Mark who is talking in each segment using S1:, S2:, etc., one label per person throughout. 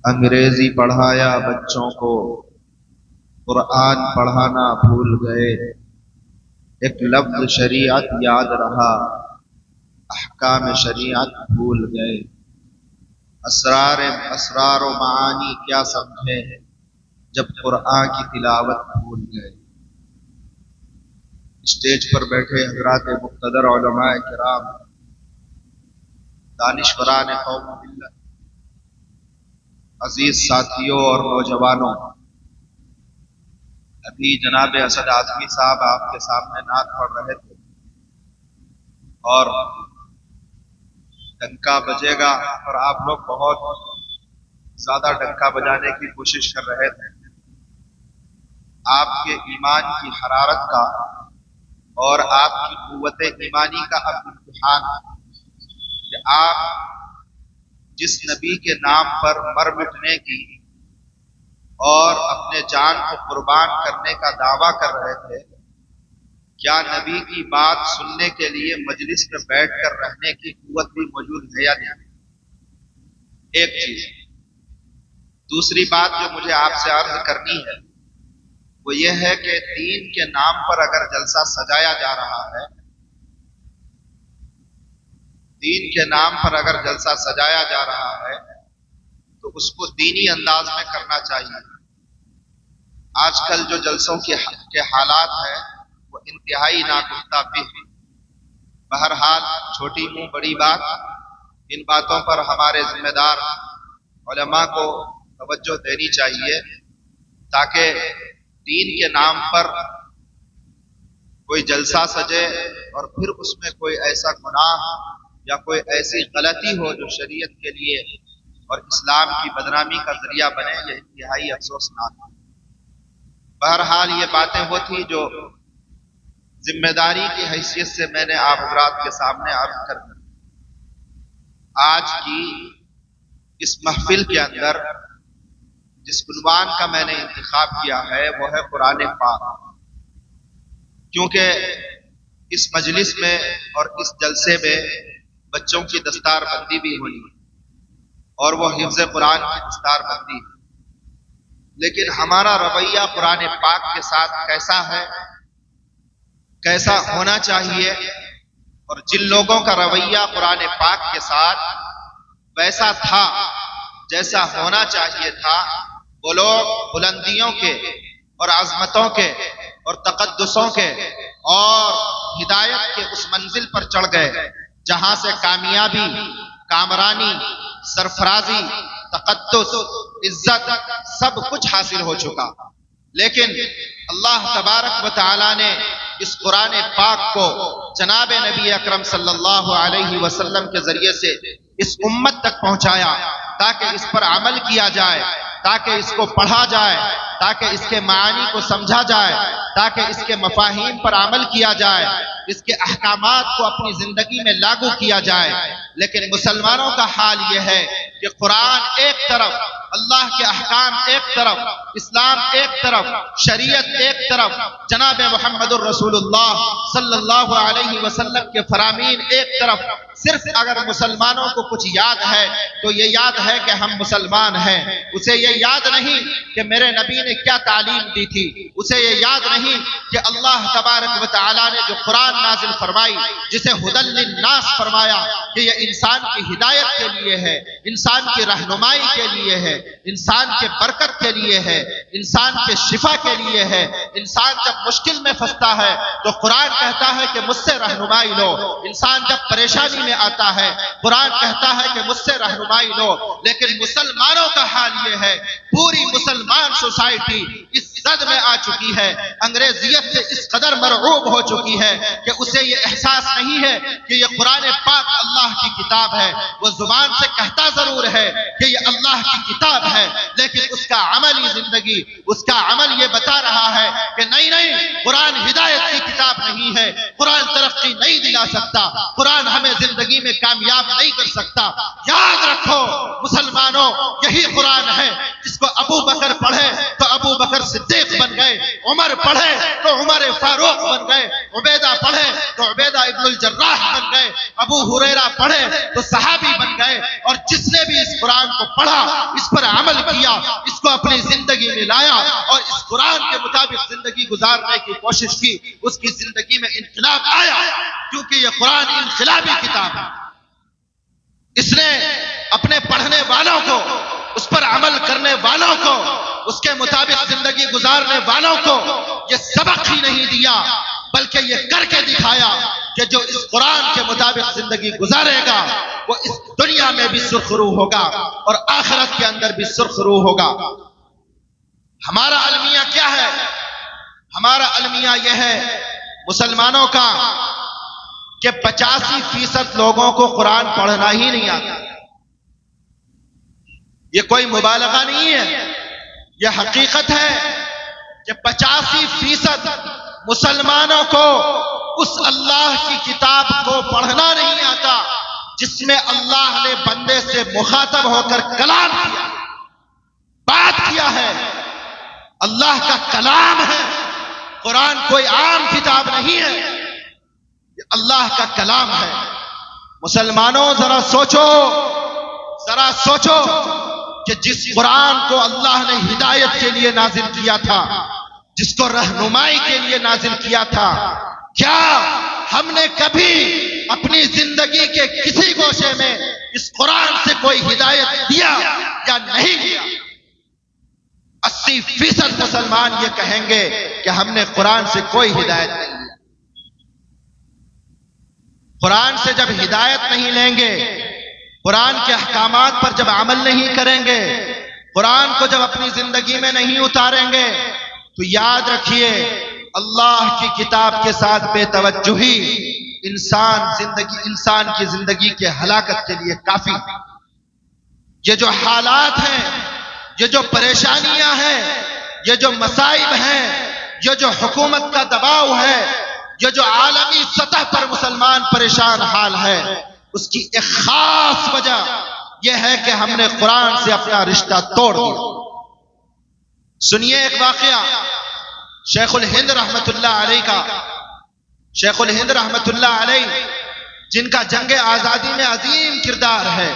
S1: انگریزی پڑھایا بچوں کو، قرآن پڑھانا بھول گئے۔ ایک لفظ شریعت یاد رہا، احکام شریعت بھول گئے۔ اسرار و معانی کیا سمجھے جب قرآن کی تلاوت بھول گئے۔ اسٹیج پر بیٹھے حضرات مقتدر علماء کرام، دانشوران قوم ملت، عزیز ساتھیوں اور نوجوانوں، ابھی جناب اسد اعظمی صاحب آپ کے سامنے نعت پڑھ رہے تھے اور ڈنکا بجے گا اور آپ لوگ بہت زیادہ ڈنکا بجانے کی کوشش کر رہے تھے۔ آپ کے ایمان کی حرارت کا اور آپ کی قوت ایمانی کا اب امتحان کہ آپ جس نبی کے نام پر مر مٹنے کی اور اپنے جان کو قربان کرنے کا دعویٰ کر رہے تھے، کیا نبی کی بات سننے کے لیے مجلس میں بیٹھ کر رہنے کی قوت بھی موجود ہے یا نہیں؟ ایک چیز۔ دوسری بات جو مجھے آپ سے عرض کرنی ہے وہ یہ ہے کہ دین کے نام پر اگر جلسہ سجایا جا رہا ہے، دین کے نام پر اگر جلسہ سجایا جا رہا ہے تو اس کو دینی انداز میں کرنا چاہیے۔ آج کل جو جلسوں کے حالات ہیں وہ انتہائی ناگفتہ بھی ہیں۔ بہرحال چھوٹی منہ بڑی بات، ان باتوں پر ہمارے ذمہ دار علماء کو توجہ دینی چاہیے تاکہ دین کے نام پر کوئی جلسہ سجے اور پھر اس میں کوئی ایسا گناہ یا کوئی ایسی غلطی ہو جو شریعت کے لیے اور اسلام کی بدنامی کا ذریعہ بنے، یہ انتہائی افسوسناک ہے۔ بہرحال یہ باتیں وہ تھی جو ذمہ داری کی حیثیت سے میں نے آپ حضرات کے سامنے عرض کر دی۔ آج کی اس محفل کے اندر جس عنوان کا میں نے انتخاب کیا ہے وہ ہے قرآن پاک، کیونکہ اس مجلس میں اور اس جلسے میں بچوں کی دستار بندی بھی ہونی اور وہ حفظ قرآن کی دستار بندی ہے، لیکن ہمارا رویہ قرآن پاک کے ساتھ کیسا ہے، کیسا ہونا چاہیے، اور جن لوگوں کا رویہ قرآن پاک کے ساتھ ویسا تھا جیسا ہونا چاہیے تھا، وہ لوگ بلندیوں کے اور عظمتوں کے اور تقدسوں کے اور ہدایت کے اس منزل پر چڑھ گئے جہاں سے کامیابی، کامرانی، سرفرازی، تقدس، عزت سب کچھ حاصل ہو چکا۔ لیکن اللہ تبارک و تعالی نے اس قرآن پاک کو جناب نبی اکرم صلی اللہ علیہ وسلم کے ذریعے سے اس امت تک پہنچایا تاکہ اس پر عمل کیا جائے، تاکہ اس کو پڑھا جائے، تاکہ اس کے معانی کو سمجھا جائے، تاکہ اس کے مفاہیم پر عمل کیا جائے، اس کے احکامات کو اپنی زندگی میں لاگو کیا جائے۔ لیکن مسلمانوں کا حال یہ ہے کہ قرآن ایک طرف، اللہ کے احکام ایک طرف، اسلام ایک طرف، شریعت ایک طرف، جناب محمد الرسول اللہ صلی اللہ علیہ وسلم کے فرامین ایک طرف۔ صرف اگر مسلمانوں کو کچھ یاد ہے تو یہ یاد ہے کہ ہم مسلمان ہیں، اسے یہ یاد نہیں کہ میرے نبی نے کیا تعلیم دی تھی، اسے یہ یاد نہیں کہ اللہ تبارک و تعالی نے جو قرآن نازل فرمائی جسے ہدی للناس فرمایا کہ یہ انسان کی ہدایت کے لیے ہے، انسان کی رہنمائی کے لیے ہے، انسان کے برکت کے لیے ہے، انسان کے شفا کے لیے ہے۔ انسان جب مشکل میں پھنستا ہے تو قرآن کہتا ہے کہ مجھ سے رہنمائی لو، انسان جب پریشانی میں آتا ہے قرآن کہتا ہے کہ مجھ سے رہنمائی لو۔ لیکن مسلمانوں کا حال یہ ہے، پوری مسلمان سوسائٹی اس زد میں آ چکی ہے، انگریزیت سے اس قدر مرعوب ہو چکی ہے کہ اسے یہ احساس نہیں ہے کہ یہ قرآن پاک اللہ کی کتاب ہے۔ وہ زبان سے کہتا ضرور ہے کہ یہ اللہ کی کتاب ہے، لیکن اس کا عملی زندگی، اس کا عمل یہ بتا رہا ہے کہ نہیں، قرآن ہدایت کی کتاب نہیں ہے، قرآن ترقی نہیں دلا سکتا، قرآن ہمیں زندگی میں کامیاب نہیں کر سکتا۔ یاد رکھو مسلمانوں، یہی قرآن ہے جس کو ابو بکر پڑھے تو ابو بکر صدیق بن گئے، عمر پڑھے تو عمر فاروق بن گئے، عبیدہ پڑھے تو عبیدہ ابن الجراح بن گئے، ابو ہریرہ پڑھے تو صحابی بن گئے۔ اور جس نے بھی اس قرآن کو پڑھا، اس پر عمل کیا، اس کو اپنی زندگی میں لایا اور اس قرآن کے مطابق زندگی گزارنے کی کوشش کی، اس کی زندگی میں انقلاب آیا، کیونکہ یہ قرآن انقلابی کتاب ہے۔ اس نے اپنے پڑھنے والوں کو، اس پر عمل کرنے والوں کو، اس کے مطابق زندگی گزارنے والوں کو یہ سبق ہی نہیں دیا، بلکہ یہ کر کے دکھایا کہ جو اس قرآن کے مطابق زندگی گزارے گا وہ اس دنیا میں بھی سرخرو ہوگا اور آخرت کے اندر بھی سرخرو ہوگا۔ ہمارا المیہ کیا ہے؟ ہمارا المیہ یہ ہے مسلمانوں کا کہ 85% لوگوں کو قرآن پڑھنا ہی نہیں آتا۔ یہ کوئی مبالغہ نہیں ہے، یہ حقیقت ہے کہ 85% مسلمانوں کو اس اللہ کی کتاب کو پڑھنا نہیں آتا جس میں اللہ نے بندے سے مخاطب ہو کر کلام کیا، بات کیا ہے، اللہ کا کلام ہے۔ قرآن کوئی عام کتاب نہیں ہے، یہ اللہ کا کلام ہے۔ مسلمانوں ذرا سوچو کہ جس قرآن کو اللہ نے ہدایت کے لیے نازل کیا تھا، جس کو رہنمائی کے لیے نازل کیا تھا، کیا ہم نے کبھی اپنی زندگی کے کسی گوشے میں اس قرآن سے کوئی ہدایت دیا یا نہیں دیا؟ 80% مسلمان یہ کہیں گے کہ ہم نے قرآن سے کوئی ہدایت نہیں لی۔ قرآن سے جب ہدایت نہیں لیں گے، قرآن کے احکامات پر جب عمل نہیں کریں گے، قرآن کو جب اپنی زندگی میں نہیں اتاریں گے، تو یاد رکھیے اللہ کی کتاب کے ساتھ بے توجہی انسان کی زندگی کے ہلاکت کے لیے کافی۔ یہ جو حالات ہیں، یہ جو پریشانیاں ہیں، یہ جو مصائب ہیں، یہ جو حکومت کا دباؤ ہے، یہ جو عالمی سطح پر مسلمان پریشان حال ہے، اس کی ایک خاص وجہ یہ ہے کہ ہم نے قرآن سے اپنا رشتہ توڑ دیا۔ سنیے ایک واقعہ شیخ الہند رحمت اللہ علیہ کا۔ شیخ الہند رحمت اللہ علیہ جن کا جنگ آزادی میں عظیم کردار ہے،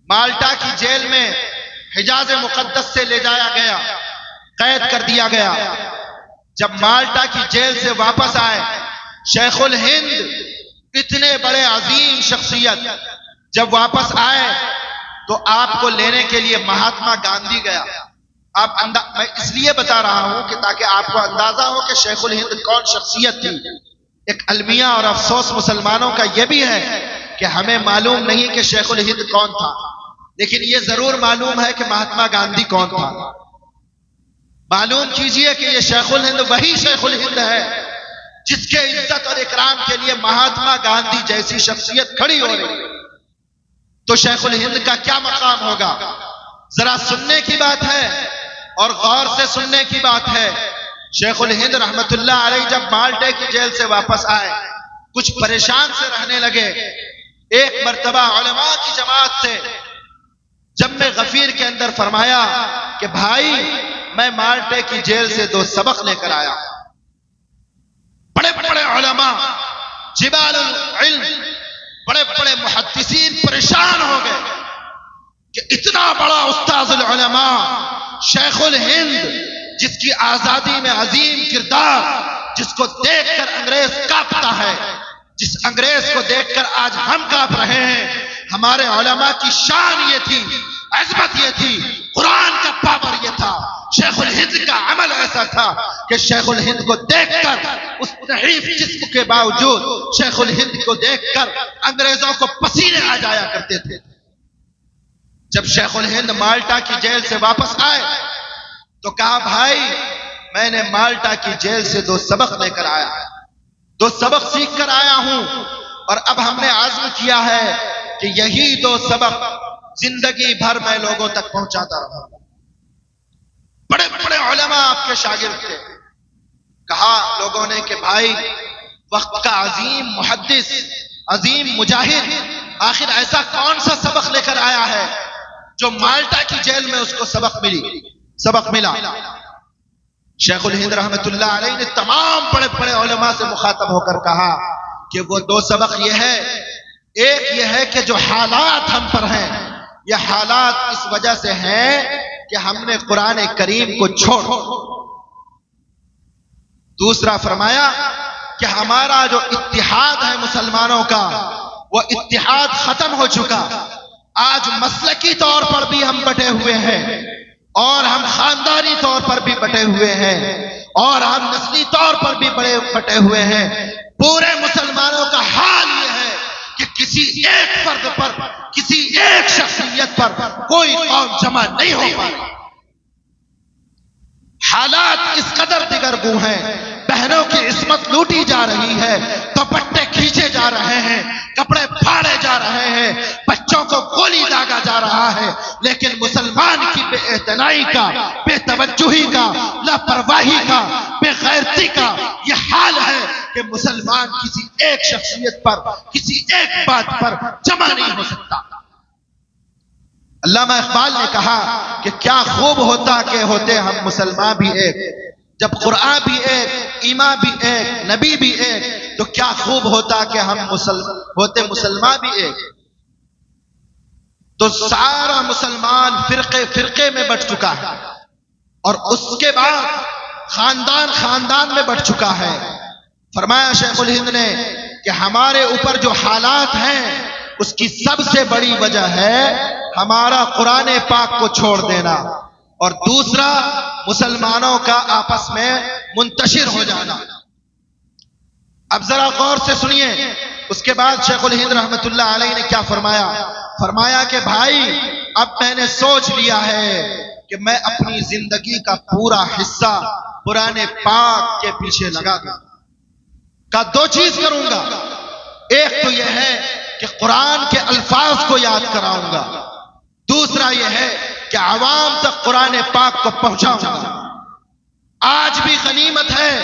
S1: مالٹا کی جیل میں حجاز مقدس سے لے جایا گیا، قید کر دیا گیا۔ جب مالٹا کی جیل سے واپس آئے، شیخ الہند اتنے بڑے عظیم شخصیت جب واپس آئے تو آپ کو لینے کے لیے مہاتما گاندھی گیا۔ میں اس لیے بتا رہا ہوں کہ تاکہ آپ کو اندازہ ہو کہ شیخ الہند کون شخصیت تھی۔ ایک المیہ اور افسوس مسلمانوں کا یہ بھی ہے کہ ہمیں معلوم نہیں کہ شیخ الہند کون تھا، لیکن یہ ضرور معلوم ہے کہ مہاتما گاندھی کون تھا۔ معلوم کیجئے کہ یہ شیخ الہند وہی شیخ الہند ہے جس کے عزت اور اکرام کے لیے مہاتما گاندھی جیسی شخصیت کھڑی ہو رہی ہے، تو شیخ الہند کا کیا مقام ہوگا؟ ذرا سننے کی بات ہے اور غور سے سننے کی بات ہے۔ شیخ الہند رحمت اللہ علیہ جب مالٹے کی جیل سے واپس آئے، کچھ پریشان سے رہنے لگے۔ ایک مرتبہ علماء کی جماعت سے جم غفیر کے اندر فرمایا کہ بھائی میں مالٹے کی جیل سے 2 سبق لے کر آیا۔ بڑے بڑے علماء، جبال العلم، بڑے بڑے محدثین پریشان ہو گئے کہ اتنا بڑا استاذ العلماء شیخ الہند، جس کی آزادی میں عظیم کردار، جس کو دیکھ کر انگریز کانپتا ہے، جس انگریز کو دیکھ کر آج ہم کانپ رہے ہیں، ہمارے علماء کی شان یہ تھی، عظمت یہ تھی، قرآن کا پاور یہ تھا۔ شیخ الہند کا عمل ایسا تھا کہ شیخ الہند کو دیکھ کر، اس ضعیف جسم کے باوجود شیخ الہند کو دیکھ کر انگریزوں کو پسینے آ جایا کرتے تھے۔ جب شیخ الہند مالٹا کی جیل سے واپس آئے تو کہا بھائی میں نے مالٹا کی جیل سے 2 سبق لے کر آیا، 2 سبق سیکھ کر آیا ہوں، اور اب ہم نے عزم کیا ہے کہ یہی 2 سبق زندگی بھر میں لوگوں تک پہنچاتا رہوں۔ بڑے بڑے علماء آپ کے شاگرد تھے۔ کہا لوگوں نے کہ بھائی وقت کا عظیم محدث، عظیم مجاہد، آخر ایسا کون سا سبق لے کر آیا ہے جو مالٹا کی جیل میں اس کو سبق ملا؟ شیخ الہند رحمت اللہ علیہ نے تمام بڑے بڑے علماء سے مخاطب ہو کر کہا کہ وہ 2 سبق یہ ہے، ایک یہ ہے کہ جو حالات ہم پر ہیں، یہ حالات اس وجہ سے ہیں کہ ہم نے قرآن کریم کو چھوڑ. دوسرا فرمایا کہ ہمارا جو اتحاد ہے مسلمانوں کا وہ اتحاد ختم ہو چکا. آج مسلکی طور پر بھی ہم بٹے ہوئے ہیں اور ہم خاندانی طور پر بھی بٹے ہوئے ہیں اور ہم نسلی طور پر بھی بٹے ہوئے ہیں. پورے مسلمانوں کا حال یہ ہے کہ کسی ایک فرد پر کسی ایک شخصیت پر کوئی قوم جمع نہیں ہو پا رہی. حالات اس قدر دگرگوں ہیں. بہنوں کی عصمت لوٹی جا رہی ہے, دوپٹے کھینچے جا رہے ہیں, کپڑے پھاڑے جا رہے ہیں, بچوں کو گولی داغا جا رہا ہے. لیکن مسلمان کی بے اعتنائی کا, بے توجہی کا, لاپرواہی کا, بے غیرتی کا یہ حال ہے کہ مسلمان کسی ایک شخصیت پر کسی ایک بات پر جمع نہیں ہو سکتا. علامہ اقبال نے کہا کہ کیا خوب ہوتا کہ ہوتے ہم مسلمان بھی ایک. جب قرآن بھی ایک, ایمان بھی ایک, نبی بھی ایک, تو کیا خوب ہوتا کہ ہم ہوتے مسلمان بھی ایک. تو سارا مسلمان فرقے میں بٹ چکا ہے اور اس کے بعد خاندان میں بٹ چکا ہے. فرمایا شیخ الہند نے کہ ہمارے اوپر جو حالات ہیں اس کی سب سے بڑی وجہ ہے ہمارا قرآن پاک کو چھوڑ دینا اور دوسرا مسلمانوں کا آپس میں منتشر ہو جانا. اب ذرا غور سے سنیے. اس کے بعد شیخ الہند رحمت اللہ علیہ نے کیا فرمایا؟ فرمایا کہ بھائی اب میں نے سوچ لیا ہے کہ میں اپنی زندگی کا پورا حصہ قرآن پاک کے پیچھے لگا دوں گا. دو چیز کروں گا. ایک تو یہ ہے کہ قرآن کے الفاظ کو یاد کراؤں گا, دوسرا یہ ہے کہ عوام تک قرآن پاک کو پہنچاؤں گا. آج بھی غنیمت ہے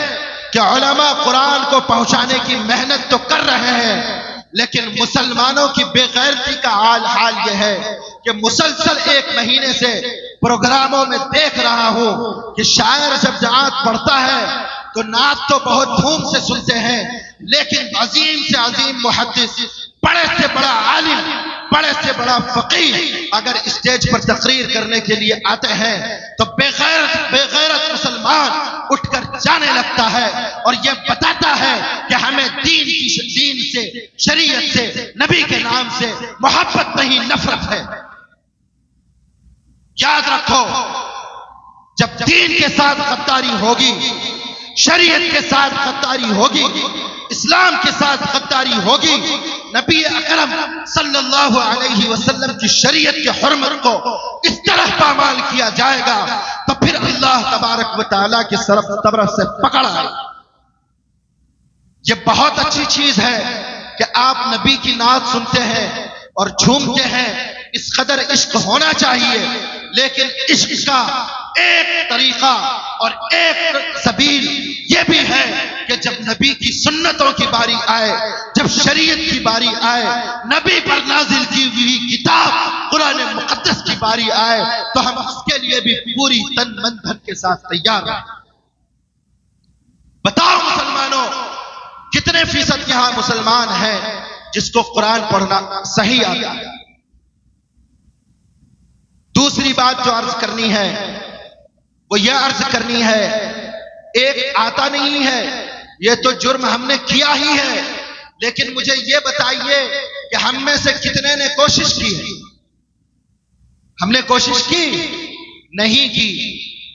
S1: کہ علماء قرآن کو پہنچانے کی محنت تو کر رہے ہیں, لیکن مسلمانوں کی بے غیرتی کا حال یہ ہے کہ مسلسل ایک مہینے سے پروگراموں میں دیکھ رہا ہوں کہ شاعر جب نعت پڑھتا ہے تو نعت تو بہت دھوم سے سنتے ہیں, لیکن عظیم سے عظیم محدث, بڑے سے بڑا عالم, بڑے سے بڑا فقیہ اگر اسٹیج پر تقریر کرنے کے لیے آتے ہیں تو بے غیرت مسلمان اٹھ کر جانے لگتا ہے اور یہ بتاتا ہے کہ ہمیں دین سے, شریعت سے, نبی کے نام سے محبت نہیں نفرت ہے. یاد رکھو, جب دین کے ساتھ غداری ہوگی, شریعت کے ساتھ غداری ہوگی, اسلام کے ساتھ غداری ہوگی, نبی اکرم صلی اللہ علیہ وسلم کی شریعت کی حرمت کو اس طرح پامال کیا جائے گا تو پھر اللہ تبارک و تعالیٰ کی طرف سے پکڑ آئے. یہ بہت اچھی چیز ہے کہ آپ نبی کی نعت سنتے ہیں اور جھومتے ہیں, اس قدر عشق ہونا چاہیے, لیکن عشق کا ایک طریقہ اور ایک سبیل یہ بھی ہے کہ جب نبی کی سنتوں کی باری آئے, جب شریعت کی باری آئے, نبی پر نازل کی ہوئی کتاب قرآن مقدس کی باری آئے تو ہم اس کے لیے بھی پوری تن من دھن کے ساتھ تیار ہیں. بتاؤ مسلمانوں, کتنے فیصد یہاں مسلمان ہیں جس کو قرآن پڑھنا صحیح آتا ہے؟ دوسری بات جو عرض کرنی ہے وہ یہ عرض کرنی ہے, ایک آتا نہیں ہے, یہ تو جرم ہم نے کیا ہی ہے, لیکن مجھے یہ بتائیے کہ ہم میں سے کتنے نے کوشش کی ہے؟ ہم نے کوشش کی نہیں کی.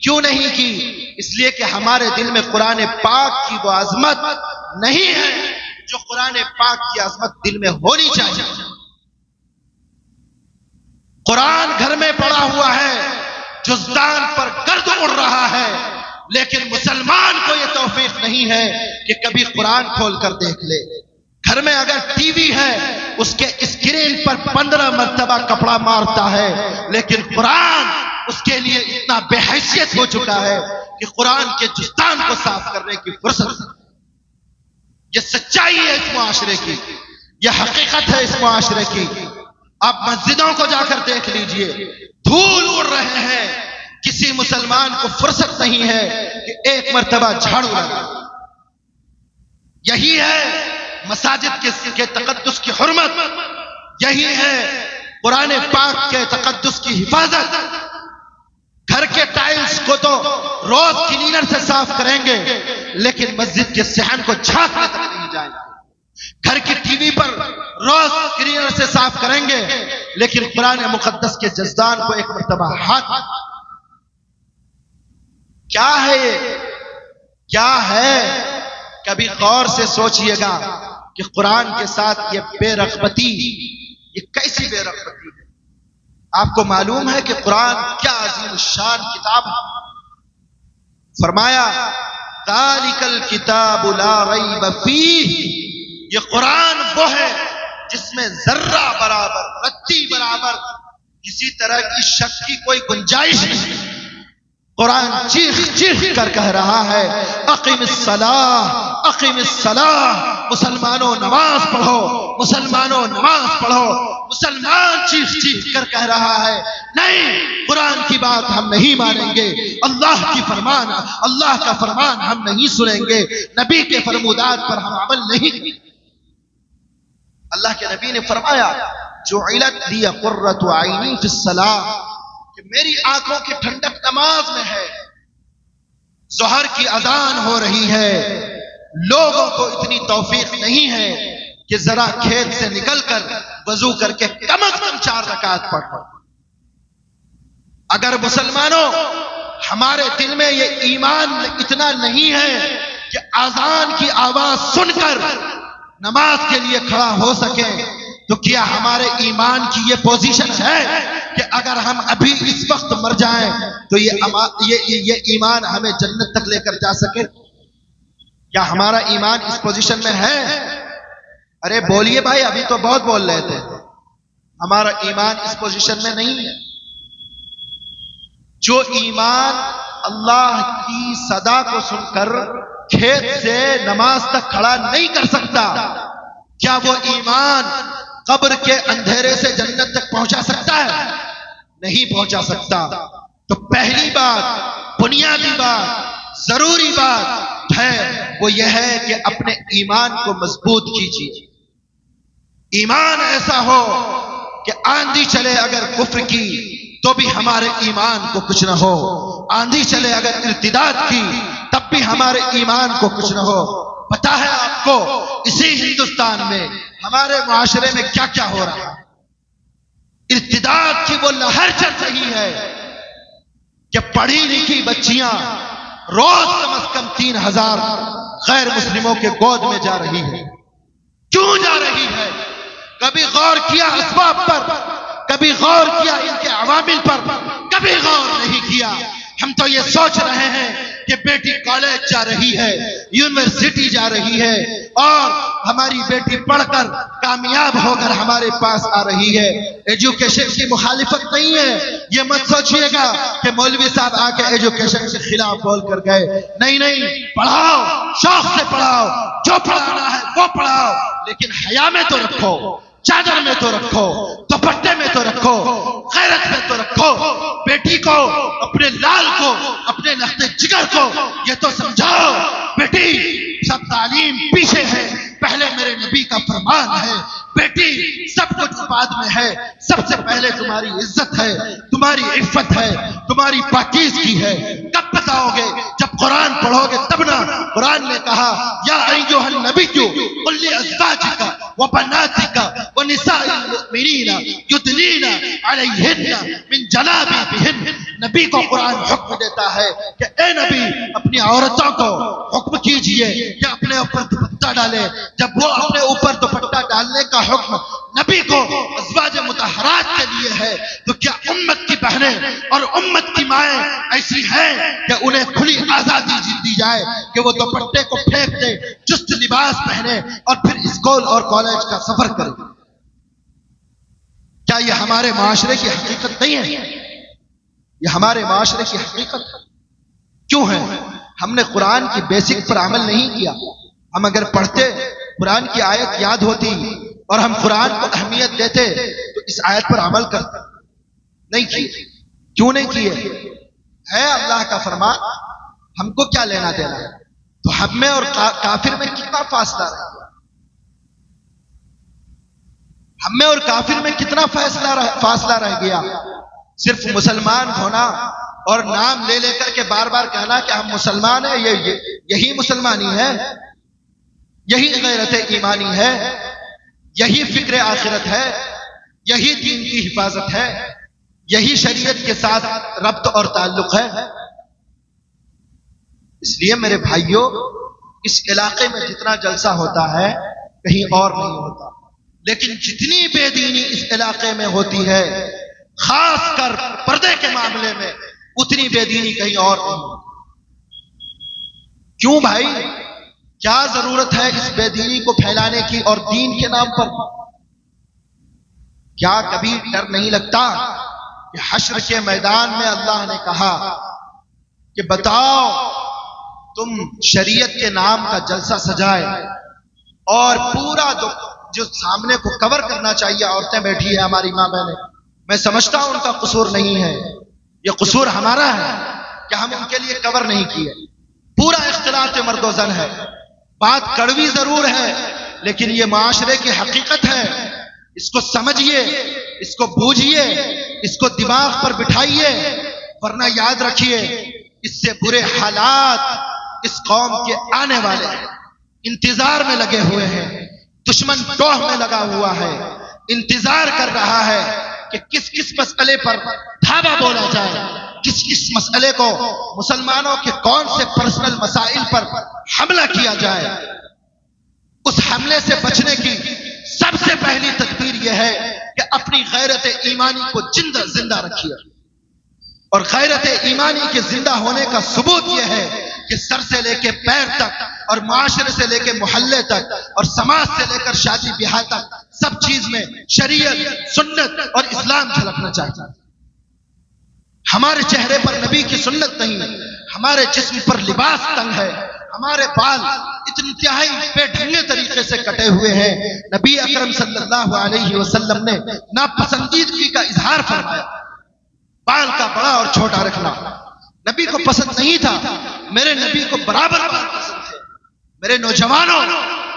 S1: کیوں نہیں کی؟ اس لیے کہ ہمارے دل میں قرآن پاک کی وہ عظمت نہیں ہے جو قرآن پاک کی عظمت دل میں ہونی چاہیے. قرآن گھر میں پڑا ہوا ہے, جزدان پر گرد اڑ رہا ہے, لیکن مسلمان کو یہ توفیق نہیں ہے کہ کبھی قرآن کھول کر دیکھ لے. گھر میں اگر ٹی وی ہے اس کے اسکرین پر 15 مرتبہ کپڑا مارتا ہے, لیکن قرآن اس کے لیے اتنا بے حیثیت ہو چکا ہے کہ قرآن کے جزدان کو صاف کرنے کی فرصت. یہ سچائی ہے اس معاشرے کی, یہ حقیقت ہے اس معاشرے کی. آپ مسجدوں کو جا کر دیکھ لیجئے, دھول اڑ رہے ہیں, کسی مسلمان کو فرصت نہیں ہے کہ ایک مرتبہ جھاڑو لگائے. یہی ہے مساجد کے تقدس کی حرمت, یہی ہے قرآن پاک کے تقدس کی حفاظت. روز کلینر سے صاف کریں گے لیکن مسجد کے صحن کو جھانکنے تک نہیں جائیں گے. گھر کی ٹی وی پر روز کلینر سے صاف کریں گے لیکن قرآن مقدس کے جزدان کو ایک مرتبہ ہاتھ. کیا ہے یہ؟ کیا ہے؟ کبھی غور سے سوچئے گا کہ قرآن کے ساتھ یہ بے رغبتی، یہ کیسی بے رغبتی ہے؟ آپ کو معلوم ہے کہ قرآن کیا عظیم الشان کتاب ہے. فرمایا ذالک الکتاب لا ریب فیہ، یہ قرآن وہ ہے جس میں ذرہ برابر، رتی برابر کسی طرح کی شک کی کوئی گنجائش نہیں. قرآن چیخ چیخ کر کہہ رہا ہے اقیم الصلاۃ، اقیم الصلاۃ، مسلمانوں نماز پڑھو، مسلمانوں نماز پڑھو. مسلمان چیخ چیخ کر کہہ رہا ہے نہیں، قرآن کی بات ہم نہیں مانیں گے، اللہ کی فرمان، اللہ کا فرمان ہم نہیں سنیں گے، نبی کے فرمودات پر ہم عمل نہیں کریں گے. اللہ کے نبی نے فرمایا جعلت لی قرۃ عینی فی الصلاۃ، کہ میری آنکھوں کی ٹھنڈک نماز میں ہے. ظہر کی اذان ہو رہی ہے، لوگوں کو اتنی توفیق نہیں ہے کہ ذرا کھیت سے نکل کر وضو کر کے کم از کم 4 رکعت پڑھ. اگر مسلمانوں ہمارے دل میں یہ ایمان اتنا نہیں ہے کہ اذان کی آواز سن کر نماز کے لیے کھڑا ہو سکے، تو کیا ہمارے ایمان کی یہ پوزیشن ہے کہ اگر ہم ابھی اس وقت مر جائیں تو یہ ایمان ہمیں جنت تک لے کر جا سکے؟ کیا ہمارا ایمان اس پوزیشن میں ہے؟ ارے بولیے بھائی، ابھی تو بہت بول رہے تھے. ہمارا ایمان اس پوزیشن میں نہیں ہے. جو ایمان اللہ کی صدا کو سن کر کھیت سے نماز تک کھڑا نہیں کر سکتا، کیا وہ ایمان قبر کے اندھیرے سے جنت تک پہنچا سکتا ہے؟ نہیں پہنچا سکتا. تو پہلی بات، بنیادی بات، ضروری بات ہے وہ یہ ہے کہ اپنے ایمان کو مضبوط کیجیے. ایمان ایسا ہو کہ آندھی چلے اگر کفر کی تو بھی ہمارے ایمان کو کچھ نہ ہو، آندھی چلے اگر ارتداد کی تب بھی ہمارے ایمان کو کچھ نہ ہو. پتا ہے آپ کو اسی ہندوستان میں ہمارے معاشرے میں کیا کیا ہو رہا ہے؟ ارتداد کی وہ لہر چل رہی ہے کہ پڑھی لکھی بچیاں روز کم از کم 3000 غیر مسلموں کے گود میں جا رہی ہے. کیوں جا رہی ہے؟ کبھی غور کیا اسباب پر؟ کبھی غور کیا ان کے عوامل پر؟ کبھی غور نہیں کیا. ہم تو یہ سوچ رہے ہیں کہ بیٹی کالج جا رہی ہے، یونیورسٹی جا رہی ہے، اور ہماری بیٹی پڑھ کر کامیاب ہو کر ہمارے پاس آ رہی ہے. ایجوکیشن کی مخالفت نہیں ہے. یہ مت سوچئے گا کہ مولوی صاحب آ کے ایجوکیشن کے خلاف بول کر گئے. نہیں نہیں، پڑھاؤ، شوق سے پڑھاؤ، جو پڑھانا ہے وہ پڑھاؤ، لیکن حیا میں تو رکھو، چادر میں تو رکھو، دوپٹے میں تو رکھو، غیرت میں تو رکھو. بیٹی کو، اپنے لال کو، اپنے لخت جگر کو یہ تو سمجھاؤ بیٹی سب تعلیم پیچھے ہے، پہلے میرے نبی کا فرمان ہے بیٹی سب کچھ بعد میں ہے، سب سے پہلے تمہاری عزت ہے، تمہاری عفت ہے، تمہاری پاکیزگی ہے. کب بتاؤ گے؟ جب قرآن پڑھو گے تب نا. قرآن نے کہا یا ایھا النبی قل لازواجک وبناتک ونساء المؤمنین یدنین علیہن من جلابیبہن. نبی کو قرآن حکم دیتا ہے کہ اے نبی اپنی عورتوں کو حکم کیجئے کہ اپنے اوپر دوپٹہ ڈالے. جب وہ اپنے اوپر دوپٹہ ڈالنے کا حکم نبی کو ازواج مطہرات کے لیے ہے تو کیا امت کی بہنیں اور امت کی مائیں ایسی ہیں کہ انہیں کھلی آزادی دی جائے کہ وہ دوپٹے کو پھینک دے، چست لباس پہنے اور پھر اسکول اور کالج کا سفر کرے؟ کیا یہ ہمارے معاشرے کی حقیقت نہیں ہے؟ یہ ہمارے معاشرے کی حقیقت کیوں ہے؟ ہم نے قرآن کی بیسک پر عمل نہیں کیا. ہم اگر پڑھتے، قرآن کی آیت یاد ہوتی اور ہم قرآن کو اہمیت دیتے تو اس آیت پر عمل کرتے. نہیں کیے. کیوں نہیں کیے؟ ہے اللہ کا فرمان، ہم کو کیا لینا دینا ہے؟ تو ہم میں اور کافر میں کتنا فاصلہ رہ گیا؟ ہم میں اور کافر میں کتنا فاصلہ رہ گیا؟ صرف مسلمان ہونا اور نام لے لے کر کے بار بار کہنا کہ ہم مسلمان ہیں، یہی مسلمانی ہے، یہی غیرت ایمانی ہے، یہی فکر آخرت ہے، یہی دین کی حفاظت ہے، یہی شریعت کے ساتھ ربط اور تعلق ہے۔ اس لیے میرے بھائیوں، اس علاقے میں جتنا جلسہ ہوتا ہے کہیں اور نہیں ہوتا، لیکن جتنی بے دینی اس علاقے میں ہوتی ہے، خاص کر پردے کے معاملے میں، اتنی بے دینی کہیں اور نہیں ہوتی۔ کیوں بھائی؟ کیا ضرورت ہے اس بے دینی کو پھیلانے کی اور دین کے نام پر؟ کیا کبھی ڈر نہیں لگتا کہ حشر کے میدان میں اللہ نے کہا کہ بتاؤ تم شریعت کے نام کا جلسہ سجائے اور پورا جو سامنے کو کور کرنا چاہیے، عورتیں بیٹھی ہیں ہماری ماں بہنیں، میں سمجھتا ہوں ان کا قصور نہیں ہے، یہ قصور ہمارا ہے کہ ہم ان کے لیے کور نہیں کیے۔ پورا اختلاط مرد و زن ہے، بات کڑوی ضرور ہے لیکن یہ معاشرے کی حقیقت ہے، اس کو سمجھیے، اس کو بوجھیے، اس کو دماغ پر بٹھائیے، ورنہ یاد رکھیے اس سے برے حالات اس قوم کے آنے والے ہیں۔ انتظار میں لگے ہوئے ہیں، دشمن ٹوہ میں لگا ہوا ہے، انتظار کر رہا ہے کہ کس کس مسئلے پر دھاوا بولا جائے، کس کس مسئلے کو مسلمانوں کے کون سے پرسنل مسائل پر حملہ کیا جائے۔ اس حملے سے بچنے کی سب سے پہلی تدبیر یہ ہے کہ اپنی غیرت ایمانی کو زندہ رکھیے، اور غیرت ایمانی کے زندہ ہونے کا ثبوت یہ ہے کہ سر سے لے کے پیر تک اور معاشرے سے لے کے محلے تک اور سماج سے لے کر شادی بیاہ تک سب چیز میں شریعت، سنت اور اسلام جھلکنا چاہیے۔ ہمارے چہرے پر نبی کی سنت نہیں، ہمارے جسم پر لباس تنگ ہے، ہمارے بال انتہائی بے ڈھنگے طریقے سے کٹے ہوئے ہیں۔ نبی اکرم صلی اللہ علیہ وسلم نے ناپسندیدگی کا اظہار فرمایا، بال کا بڑا اور چھوٹا رکھنا نبی کو پسند نہیں تھا، میرے نبی کو برابر بال پسند تھے۔ میرے نوجوانوں،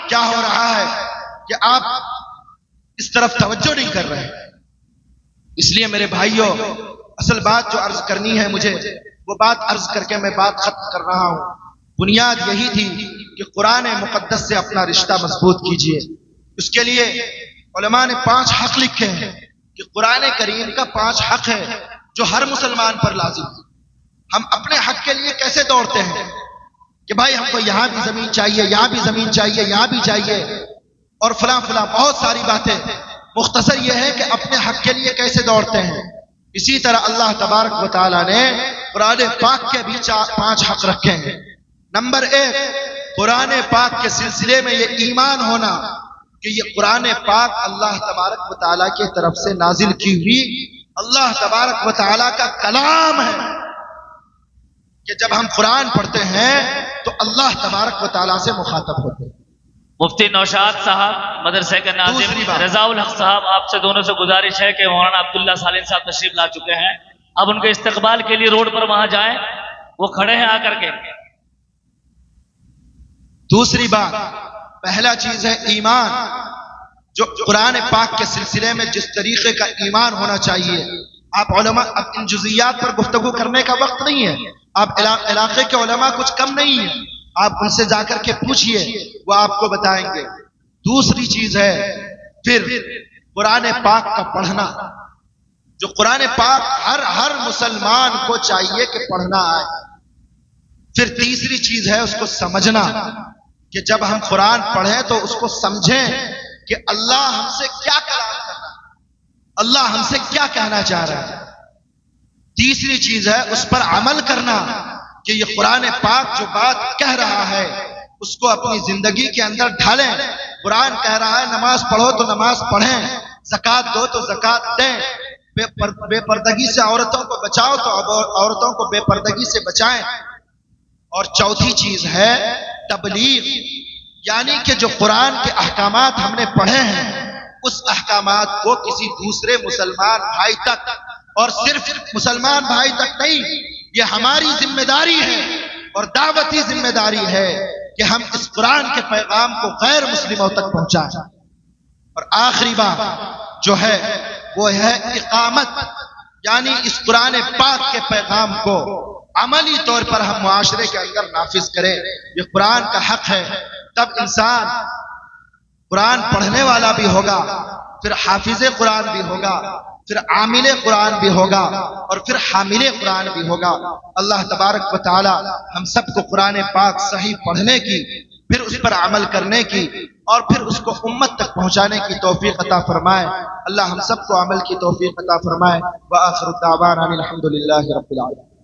S1: کیا ہو رہا ہے کہ آپ اس طرف توجہ نہیں کر رہے؟ اس لیے میرے بھائیوں، اصل بات جو عرض کرنی ہے مجھے، وہ بات عرض کر کے میں بات ختم کر رہا ہوں۔ بنیاد یہی تھی کہ قرآن مقدس سے اپنا رشتہ مضبوط کیجئے۔ اس کے لیے علماء نے 5 حق لکھے ہیں کہ قرآن کریم کا 5 حق ہے جو ہر مسلمان پر لازم ہے۔ ہم اپنے حق کے لیے کیسے دوڑتے ہیں کہ بھائی ہم کو یہاں بھی زمین چاہیے، یہاں بھی زمین چاہیے، یہاں بھی چاہیے، اور فلاں فلاں بہت ساری باتیں۔ مختصر یہ ہے کہ اپنے حق کے لیے کیسے دوڑتے ہیں۔ اسی طرح اللہ تبارک و تعالیٰ نے قرآن پاک کے بھی 5 حق رکھے ہیں۔ نمبر 1، قرآن پاک کے سلسلے میں یہ ایمان ہونا کہ یہ قرآن پاک اللہ تبارک و تعالیٰ کی طرف سے نازل کی ہوئی اللہ تبارک و تعالیٰ کا کلام ہے، کہ جب ہم قرآن پڑھتے ہیں تو اللہ تبارک و تعالیٰ سے مخاطب ہوتے ہیں۔
S2: مفتی نوشاد صاحب مدرسے کے ناظم رضا الحق صاحب، آپ سے دونوں سے گزارش ہے کہ مولانا عبداللہ سالم صاحب تشریف لا چکے ہیں، اب ان کے استقبال کے لیے روڈ پر وہاں جائیں، وہ کھڑے ہیں آ کر کے۔
S1: دوسری بات، پہلا چیز ہے ایمان، جو قرآن پاک کے سلسلے میں جس طریقے کا ایمان ہونا چاہیے۔ آپ علماء، اب ان جزئیات پر گفتگو کرنے کا وقت نہیں ہے، آپ علاقے کے علماء کچھ کم نہیں ہیں، آپ ان سے جا کر کے پوچھئے، وہ آپ کو بتائیں گے۔ دوسری چیز ہے پھر قرآن پاک کا پڑھنا، جو قرآن پاک ہر مسلمان کو چاہیے کہ پڑھنا آئے۔ پھر تیسری چیز ہے اس کو سمجھنا، کہ جب ہم قرآن پڑھیں تو اس کو سمجھیں کہ اللہ ہم سے کیا کلام کر رہا ہے، اللہ ہم سے کیا کہنا چاہ رہا ہے۔ تیسری چیز ہے اس پر عمل کرنا، کہ یہ قرآن پاک جو بات کہہ رہا ہے اس کو اپنی زندگی کے اندر ڈھالیں۔ قرآن کہہ رہا ہے نماز پڑھو تو نماز پڑھیں، زکوٰۃ دو تو زکوٰۃ دیں، بے پردگی سے عورتوں کو بچاؤ تو عورتوں کو بے پردگی سے بچائیں۔ اور چوتھی چیز ہے تبلیغ، یعنی کہ جو قرآن کے احکامات ہم نے پڑھے ہیں اس احکامات کو کسی دوسرے مسلمان بھائی تک، اور صرف مسلمان بھائی تک نہیں، یہ ہماری ذمہ داری ہے اور دعوتی ذمہ داری ہے کہ ہم اس قرآن کے پیغام کو غیر مسلموں تک پہنچائیں۔ اور آخری بات جو ہے وہ ہے اقامت، یعنی اس قرآن پاک کے پیغام کو عملی طور پر ہم معاشرے کے اندر نافذ کریں. یہ قرآن کا حق ہے. تب انسان قرآن پڑھنے والا بھی ہوگا، پھر حافظ قرآن بھی ہوگا، پھر عامل قرآن بھی ہوگا، اور پھر حامل قرآن بھی ہوگا. اللہ تبارک و تعالی ہم سب کو قرآن پاک صحیح پڑھنے کی، پھر اس پر عمل کرنے کی، اور پھر اس کو امت تک پہنچانے کی توفیق عطا فرمائے. اللہ ہم سب کو عمل کی توفیق عطا فرمائے. وآخر دعوانا الحمدللہ رب العالمین.